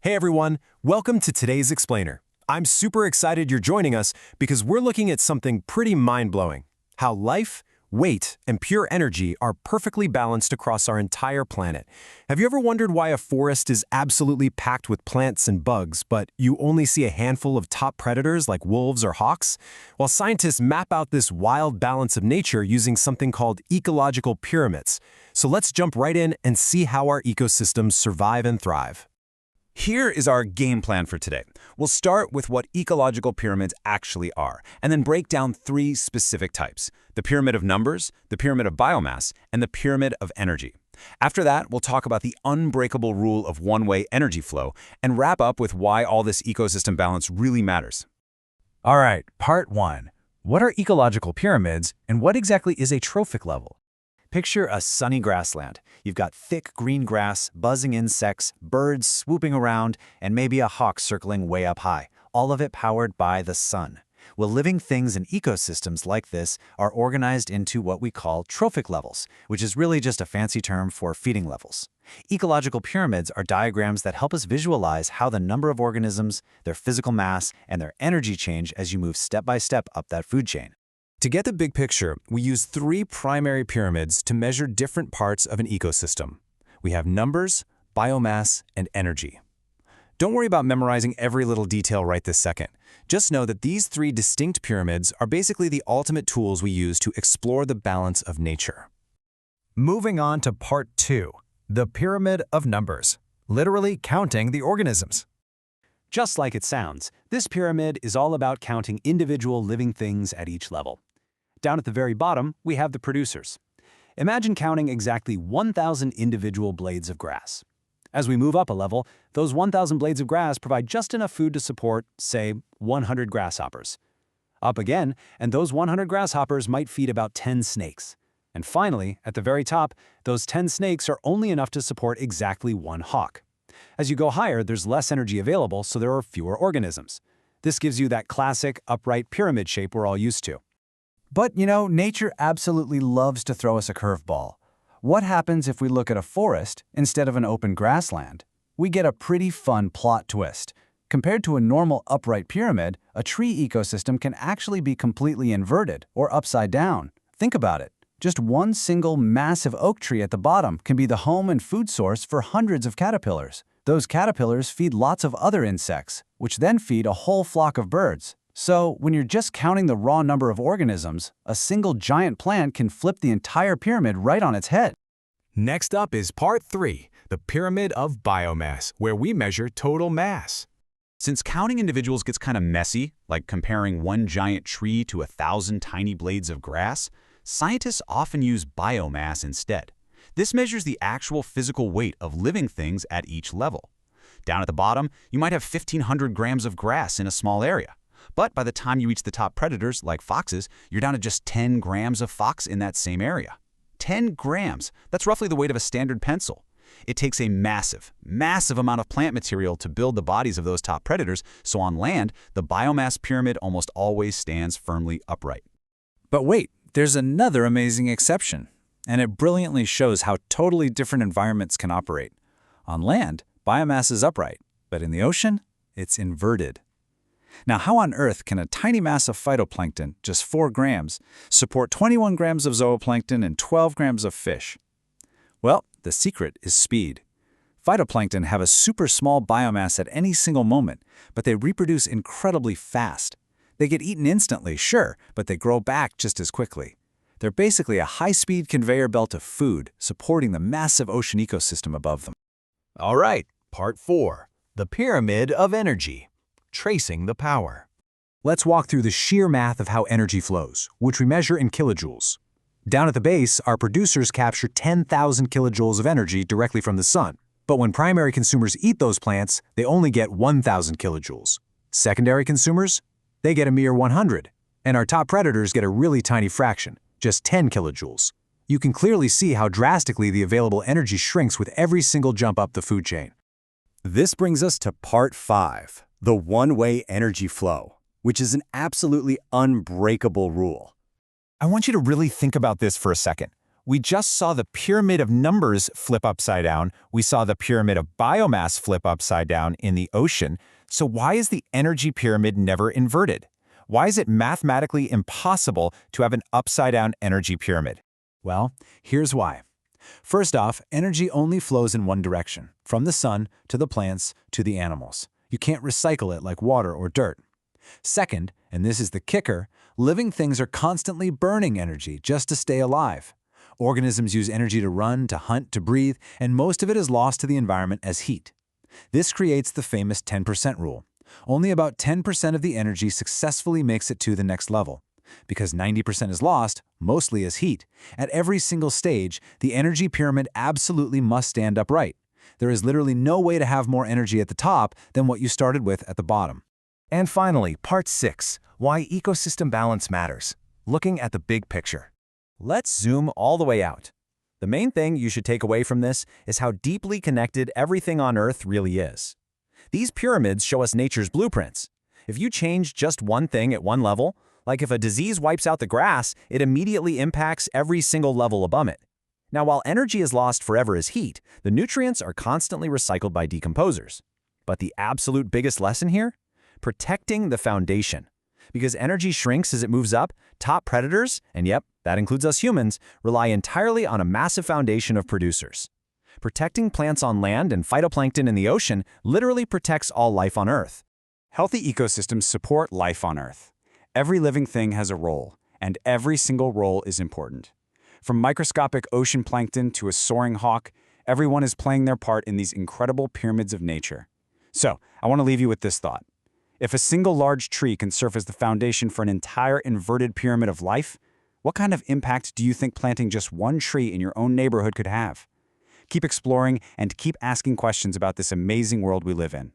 Hey everyone, welcome to today's Explainer. I'm super excited you're joining us because we're looking at something pretty mind-blowing. How life, weight, and pure energy are perfectly balanced across our entire planet. Have you ever wondered why a forest is absolutely packed with plants and bugs, but you only see a handful of top predators like wolves or hawks? Well, scientists map out this wild balance of nature using something called ecological pyramids. So let's jump right in and see how our ecosystems survive and thrive. Here is our game plan for today. We'll start with what ecological pyramids actually are, and then break down three specific types: the pyramid of numbers, the pyramid of biomass, and the pyramid of energy. After that, we'll talk about the unbreakable rule of one-way energy flow, and wrap up with why all this ecosystem balance really matters. All right, part 1. What are ecological pyramids, and what exactly is a trophic level? Picture a sunny grassland. You've got thick green grass, buzzing insects, birds swooping around, and maybe a hawk circling way up high, all of it powered by the sun. Well, living things in ecosystems like this are organized into what we call trophic levels, which is really just a fancy term for feeding levels. Ecological pyramids are diagrams that help us visualize how the number of organisms, their physical mass, and their energy change as you move step by step up that food chain. To get the big picture, we use three primary pyramids to measure different parts of an ecosystem. We have numbers, biomass, and energy. Don't worry about memorizing every little detail right this second. Just know that these three distinct pyramids are basically the ultimate tools we use to explore the balance of nature. Moving on to part 2, the pyramid of numbers, literally counting the organisms. Just like it sounds, this pyramid is all about counting individual living things at each level. Down at the very bottom, we have the producers. Imagine counting exactly 1,000 individual blades of grass. As we move up a level, those 1,000 blades of grass provide just enough food to support, say, 100 grasshoppers. Up again, and those 100 grasshoppers might feed about 10 snakes. And finally, at the very top, those 10 snakes are only enough to support exactly one hawk. As you go higher, there's less energy available, so there are fewer organisms. This gives you that classic upright pyramid shape we're all used to. But, nature absolutely loves to throw us a curveball. What happens if we look at a forest instead of an open grassland? We get a pretty fun plot twist. Compared to a normal upright pyramid, a tree ecosystem can actually be completely inverted or upside down. Think about it. Just one single massive oak tree at the bottom can be the home and food source for hundreds of caterpillars. Those caterpillars feed lots of other insects, which then feed a whole flock of birds. So, when you're just counting the raw number of organisms, a single giant plant can flip the entire pyramid right on its head. Next up is part 3, the pyramid of biomass, where we measure total mass. Since counting individuals gets kind of messy, like comparing one giant tree to 1,000 tiny blades of grass, scientists often use biomass instead. This measures the actual physical weight of living things at each level. Down at the bottom, you might have 1,500 grams of grass in a small area. But by the time you reach the top predators, like foxes, you're down to just 10 grams of fox in that same area. 10 grams! That's roughly the weight of a standard pencil. It takes a massive, massive amount of plant material to build the bodies of those top predators, so on land, the biomass pyramid almost always stands firmly upright. But wait, there's another amazing exception, and it brilliantly shows how totally different environments can operate. On land, biomass is upright, but in the ocean, it's inverted. Now, how on earth can a tiny mass of phytoplankton, just 4 grams, support 21 grams of zooplankton and 12 grams of fish? Well, the secret is speed. Phytoplankton have a super small biomass at any single moment, but they reproduce incredibly fast. They get eaten instantly, sure, but they grow back just as quickly. They're basically a high-speed conveyor belt of food, supporting the massive ocean ecosystem above them. All right, part 4, the pyramid of energy. Tracing the power. Let's walk through the sheer math of how energy flows, which we measure in kilojoules. Down at the base, our producers capture 10,000 kilojoules of energy directly from the sun. But when primary consumers eat those plants, they only get 1,000 kilojoules. Secondary consumers? They get a mere 100. And our top predators get a really tiny fraction, just 10 kilojoules. You can clearly see how drastically the available energy shrinks with every single jump up the food chain. This brings us to part 5. The one-way energy flow, which is an absolutely unbreakable rule. I want you to really think about this for a second. We just saw the pyramid of numbers flip upside down. We saw the pyramid of biomass flip upside down in the ocean. So why is the energy pyramid never inverted? Why is it mathematically impossible to have an upside-down energy pyramid? Well, here's why. First off, energy only flows in one direction, from the sun to the plants to the animals. You can't recycle it like water or dirt. Second, and this is the kicker, living things are constantly burning energy just to stay alive. Organisms use energy to run, to hunt, to breathe, and most of it is lost to the environment as heat. This creates the famous 10% rule. Only about 10% of the energy successfully makes it to the next level. Because 90% is lost, mostly as heat, at every single stage, the energy pyramid absolutely must stand upright. There is literally no way to have more energy at the top than what you started with at the bottom. And finally, part 6, why ecosystem balance matters. Looking at the big picture. Let's zoom all the way out. The main thing you should take away from this is how deeply connected everything on Earth really is. These pyramids show us nature's blueprints. If you change just one thing at one level, like if a disease wipes out the grass, it immediately impacts every single level above it. Now, while energy is lost forever as heat, the nutrients are constantly recycled by decomposers. But the absolute biggest lesson here? Protecting the foundation. Because energy shrinks as it moves up, top predators, and yep, that includes us humans, rely entirely on a massive foundation of producers. Protecting plants on land and phytoplankton in the ocean literally protects all life on Earth. Healthy ecosystems support life on Earth. Every living thing has a role, and every single role is important. From microscopic ocean plankton to a soaring hawk, everyone is playing their part in these incredible pyramids of nature. So, I want to leave you with this thought. If a single large tree can serve as the foundation for an entire inverted pyramid of life, what kind of impact do you think planting just one tree in your own neighborhood could have? Keep exploring and keep asking questions about this amazing world we live in.